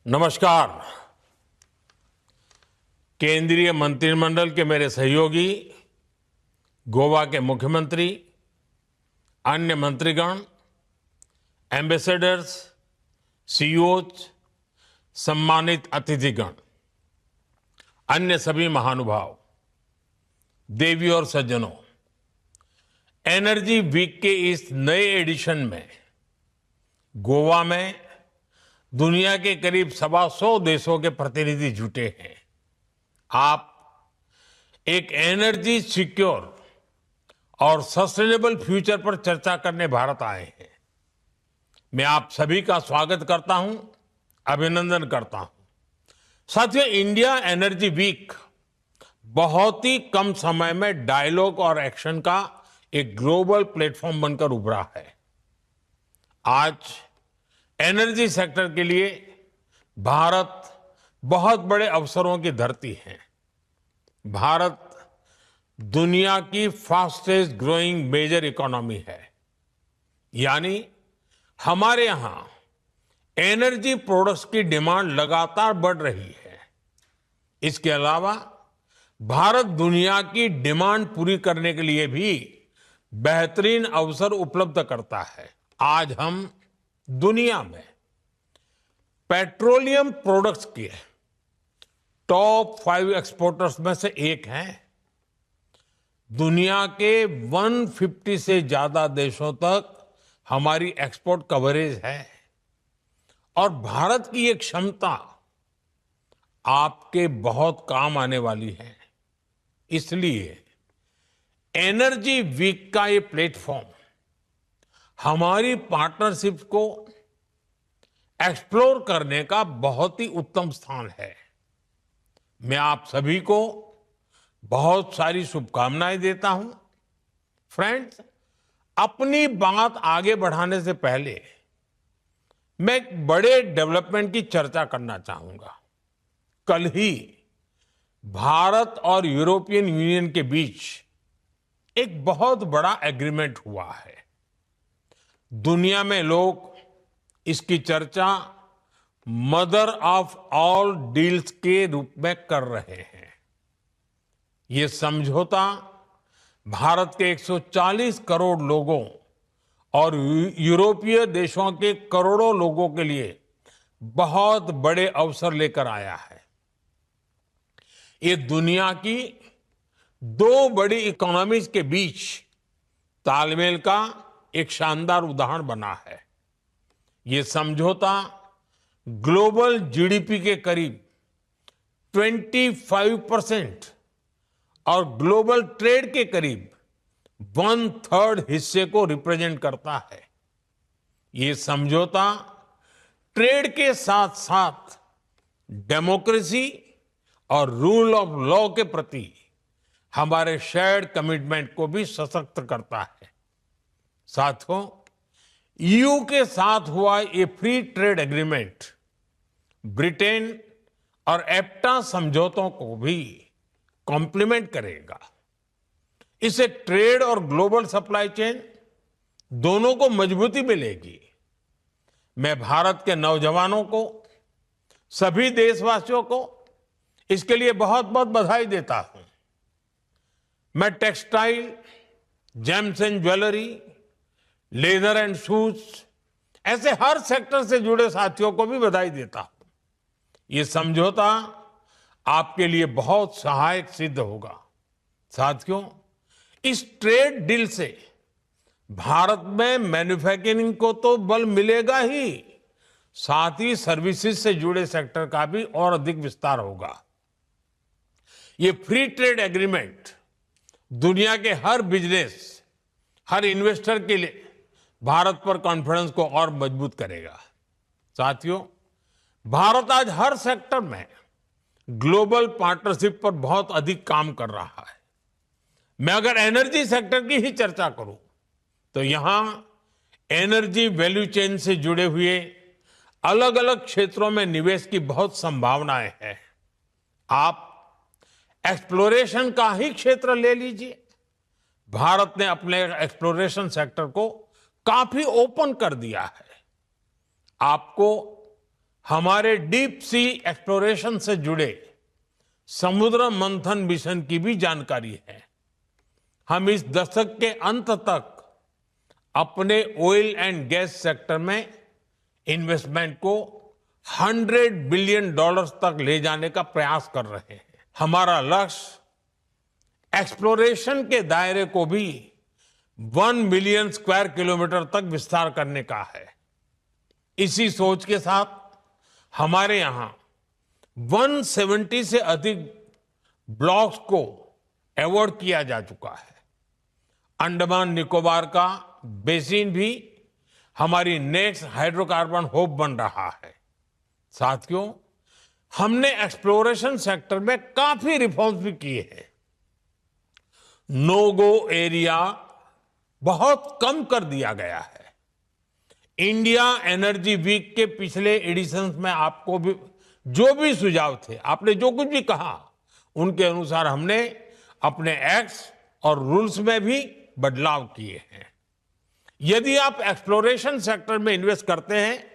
नमस्कार। केंद्रीय मंत्रिमंडल के मेरे सहयोगी, गोवा के मुख्यमंत्री, अन्य मंत्रीगण, एम्बेसडर्स, सीईओज, सम्मानित अतिथिगण, अन्य सभी महानुभाव, देवी और सज्जनों, एनर्जी वीक के इस नए एडिशन में गोवा में दुनिया के करीब 125 देशों के प्रतिनिधि जुटे हैं। आप एक एनर्जी सिक्योर और सस्टेनेबल फ्यूचर पर चर्चा करने भारत आए हैं। मैं आप सभी का स्वागत करता हूं, अभिनंदन करता हूं। साथियों, इंडिया एनर्जी वीक बहुत ही कम समय में डायलॉग और एक्शन का एक ग्लोबल प्लेटफॉर्म बनकर उभरा है। आज एनर्जी सेक्टर के लिए भारत बहुत बड़े अवसरों की धरती है। भारत दुनिया की फास्टेस्ट ग्रोइंग मेजर इकोनॉमी है, यानी हमारे यहां एनर्जी प्रोडक्ट्स की डिमांड लगातार बढ़ रही है। इसके अलावा भारत दुनिया की डिमांड पूरी करने के लिए भी बेहतरीन अवसर उपलब्ध करता है। आज हम दुनिया में पेट्रोलियम प्रोडक्ट्स के टॉप 5 एक्सपोर्टर्स में से एक हैं। दुनिया के 150 से ज्यादा देशों तक हमारी एक्सपोर्ट कवरेज है और भारत की ये क्षमता आपके बहुत काम आने वाली है। इसलिए एनर्जी वीक का ये प्लेटफॉर्म हमारी पार्टनरशिप को एक्सप्लोर करने का बहुत ही उत्तम स्थान है। मैं आप सभी को बहुत सारी शुभकामनाएं देता हूं। फ्रेंड्स, अपनी बात आगे बढ़ाने से पहले मैं एक बड़े डेवलपमेंट की चर्चा करना चाहूंगा। कल ही भारत और यूरोपियन यूनियन के बीच एक बहुत बड़ा एग्रीमेंट हुआ है। दुनिया में लोग इसकी चर्चा मदर ऑफ ऑल डील्स के रूप में कर रहे हैं। ये समझौता भारत के 140 करोड़ लोगों और यूरोपीय देशों के करोड़ों लोगों के लिए बहुत बड़े अवसर लेकर आया है। ये दुनिया की 2 बड़ी इकोनॉमीज के बीच तालमेल का एक शानदार उदाहरण बना है। ये समझौता ग्लोबल जीडीपी के करीब 25% और ग्लोबल ट्रेड के करीब 1/3 हिस्से को रिप्रेजेंट करता है। ये समझौता ट्रेड के साथ साथ डेमोक्रेसी और रूल ऑफ लॉ के प्रति हमारे शेयर्ड कमिटमेंट को भी सशक्त करता है। साथियों, ईयू के साथ हुआ ये फ्री ट्रेड एग्रीमेंट ब्रिटेन और एप्टा समझौतों को भी कॉम्प्लीमेंट करेगा। इससे ट्रेड और ग्लोबल सप्लाई चेन दोनों को मजबूती मिलेगी। मैं भारत के नौजवानों को, सभी देशवासियों को इसके लिए बहुत बहुत बधाई देता हूं। मैं textile, James and jewellery, leather and shoes, ऐसे हर सेक्टर से जुड़े साथियों को भी बधाई देता हूं। ये समझौता आपके लिए बहुत सहायक सिद्ध होगा। साथियों, इस ट्रेड डील से भारत में मैन्युफैक्चरिंग को तो बल मिलेगा ही, साथ ही सर्विसेज से जुड़े सेक्टर का भी और अधिक विस्तार होगा। ये फ्री ट्रेड एग्रीमेंट दुनिया के हर बिजनेस, हर इन्वेस्टर के लिए भारत पर कॉन्फिडेंस को और मजबूत करेगा। साथियों, भारत आज हर सेक्टर में ग्लोबल पार्टनरशिप पर बहुत अधिक काम कर रहा है। मैं अगर एनर्जी सेक्टर की ही चर्चा करूं तो यहां एनर्जी वैल्यू चेन से जुड़े हुए अलग अलग क्षेत्रों में निवेश की बहुत संभावनाएं हैं। आप एक्सप्लोरेशन का ही क्षेत्र ले लीजिए। भारत ने अपने एक्सप्लोरेशन सेक्टर को काफी ओपन कर दिया है। आपको हमारे डीप सी एक्सप्लोरेशन से जुड़े समुद्र मंथन मिशन की भी जानकारी है। हम इस दशक के अंत तक अपने ऑयल एंड गैस सेक्टर में इन्वेस्टमेंट को $100 बिलियन तक ले जाने का प्रयास कर रहे हैं। हमारा लक्ष्य एक्सप्लोरेशन के दायरे को भी 1 मिलियन स्क्वायर किलोमीटर तक विस्तार करने का है। इसी सोच के साथ हमारे यहां 170 से अधिक ब्लॉक्स को अवार्ड किया जा चुका है। अंडमान निकोबार का बेसिन भी हमारी नेक्स्ट हाइड्रोकार्बन होप बन रहा है। साथियों, हमने एक्सप्लोरेशन सेक्टर में काफी रिफॉर्म्स भी किए हैं। नो गो एरिया बहुत कम कर दिया गया है। इंडिया एनर्जी वीक के पिछले एडिशंस में आपको भी जो भी सुझाव थे, आपने जो कुछ भी कहा, उनके अनुसार हमने अपने एक्ट्स और रूल्स में भी बदलाव किए हैं। यदि आप एक्सप्लोरेशन सेक्टर में इन्वेस्ट करते हैं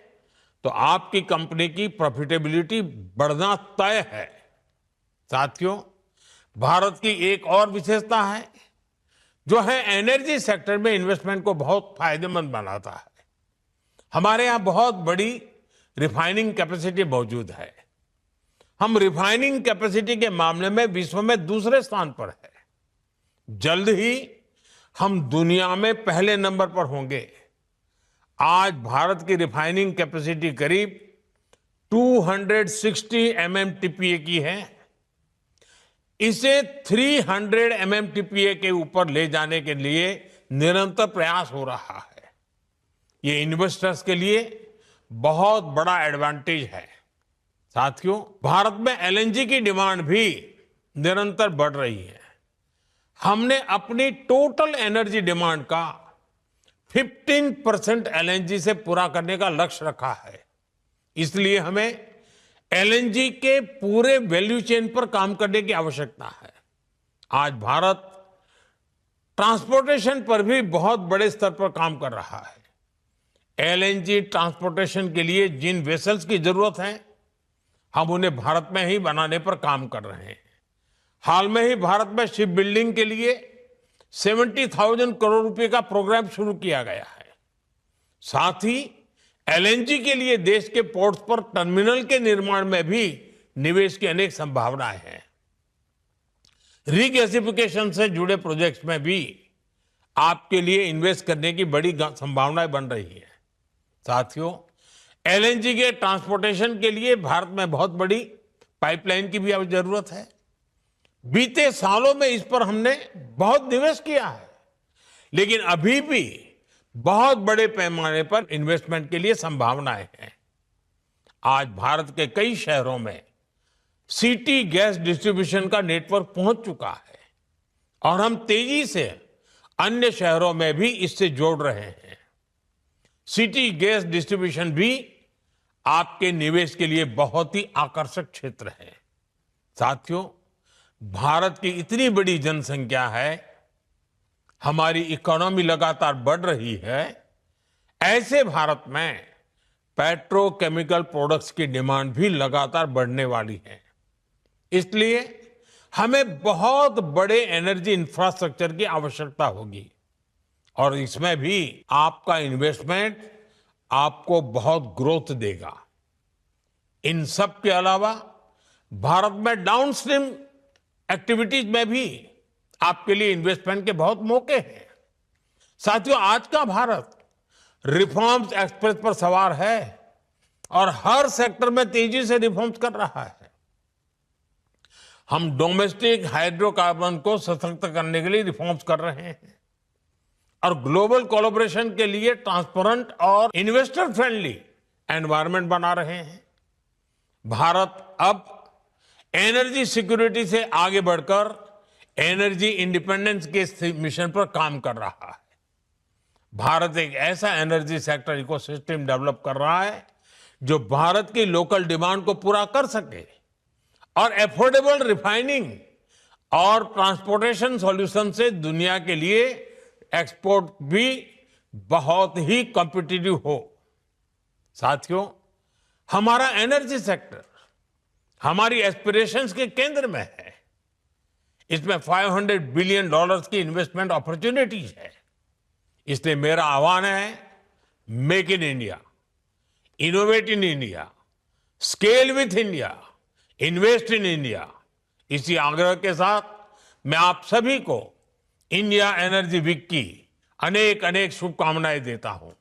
तो आपकी कंपनी की प्रॉफिटेबिलिटी बढ़ना तय है। साथियों, भारत की एक और विशेषता है जो है एनर्जी सेक्टर में इन्वेस्टमेंट को बहुत फायदेमंद बनाता है। हमारे यहां बहुत बड़ी रिफाइनिंग कैपेसिटी मौजूद है। हम रिफाइनिंग कैपेसिटी के मामले में विश्व में दूसरे स्थान पर है। जल्द ही हम दुनिया में पहले नंबर पर होंगे। आज भारत की रिफाइनिंग कैपेसिटी करीब 260 MMTPA की है। इसे 300 MMTPA के ऊपर ले जाने के लिए निरंतर प्रयास हो रहा है। ये इन्वेस्टर्स के लिए बहुत बड़ा एडवांटेज है। साथियों, भारत में LNG की डिमांड भी निरंतर बढ़ रही है। हमने अपनी टोटल एनर्जी डिमांड का 15% LNG से पूरा करने का लक्ष्य रखा है। इसलिए हमें LNG के पूरे वैल्यू चेन पर काम करने की आवश्यकता है। आज भारत ट्रांसपोर्टेशन पर भी बहुत बड़े स्तर पर काम कर रहा है। LNG ट्रांसपोर्टेशन के लिए जिन वेसल्स की जरूरत है, हम उन्हें भारत में ही बनाने पर काम कर रहे हैं। हाल में ही भारत में शिप बिल्डिंग के लिए 70,000 करोड़ रुपए का प्रोग्राम शुरू किया गया है। साथ ही LNG के लिए देश के पोर्ट्स पर टर्मिनल के निर्माण में भी निवेश की अनेक संभावनाएं हैं। रीगैसिफिकेशन से जुड़े प्रोजेक्ट्स में भी आपके लिए इन्वेस्ट करने की बड़ी संभावनाएं बन रही है। साथियों, LNG के ट्रांसपोर्टेशन के लिए भारत में बहुत बड़ी पाइपलाइन की भी जरूरत है। बीते सालों में इस पर हमने बहुत निवेश किया है, लेकिन अभी भी बहुत बड़े पैमाने पर इन्वेस्टमेंट के लिए संभावनाएं हैं। आज भारत के कई शहरों में सिटी गैस डिस्ट्रीब्यूशन का नेटवर्क पहुंच चुका है और हम तेजी से अन्य शहरों में भी इससे जोड़ रहे हैं। सिटी गैस डिस्ट्रीब्यूशन भी आपके निवेश के लिए बहुत ही आकर्षक क्षेत्र है। साथियों, भारत की इतनी बड़ी जनसंख्या है, हमारी इकोनॉमी लगातार बढ़ रही है। ऐसे भारत में पेट्रोकेमिकल प्रोडक्ट्स की डिमांड भी लगातार बढ़ने वाली है। इसलिए हमें बहुत बड़े एनर्जी इंफ्रास्ट्रक्चर की आवश्यकता होगी और इसमें भी आपका इन्वेस्टमेंट आपको बहुत ग्रोथ देगा। इन सब के अलावा भारत में डाउनस्ट्रीम एक्टिविटीज में भी आपके लिए इन्वेस्टमेंट के बहुत मौके हैं। साथियों, आज का भारत रिफॉर्म्स एक्सप्रेस पर सवार है और हर सेक्टर में तेजी से रिफॉर्म्स कर रहा है। हम डोमेस्टिक हाइड्रोकार्बन को सशक्त करने के लिए रिफॉर्म्स कर रहे हैं और ग्लोबल कोलैबोरेशन के लिए ट्रांसपेरेंट और इन्वेस्टर फ्रेंडली एनवायरनमेंट बना रहे हैं। भारत अब एनर्जी सिक्योरिटी से आगे बढ़कर एनर्जी इंडिपेंडेंस के मिशन पर काम कर रहा है। भारत एक ऐसा एनर्जी सेक्टर इकोसिस्टम डेवलप कर रहा है जो भारत की लोकल डिमांड को पूरा कर सके और एफोर्डेबल रिफाइनिंग और ट्रांसपोर्टेशन सॉल्यूशन से दुनिया के लिए एक्सपोर्ट भी बहुत ही कॉम्पिटिटिव हो। साथियों, हमारा एनर्जी सेक्टर हमारी एस्पिरेशंस के केंद्र में है। इसमें $500 बिलियन की इन्वेस्टमेंट अपॉर्चुनिटीज है। इसलिए मेरा आह्वान है, make in India, innovate in India, scale with India, invest in India. इसी आग्रह के साथ मैं आप सभी को इंडिया एनर्जी वीक की अनेक अनेक शुभकामनाएं देता हूं।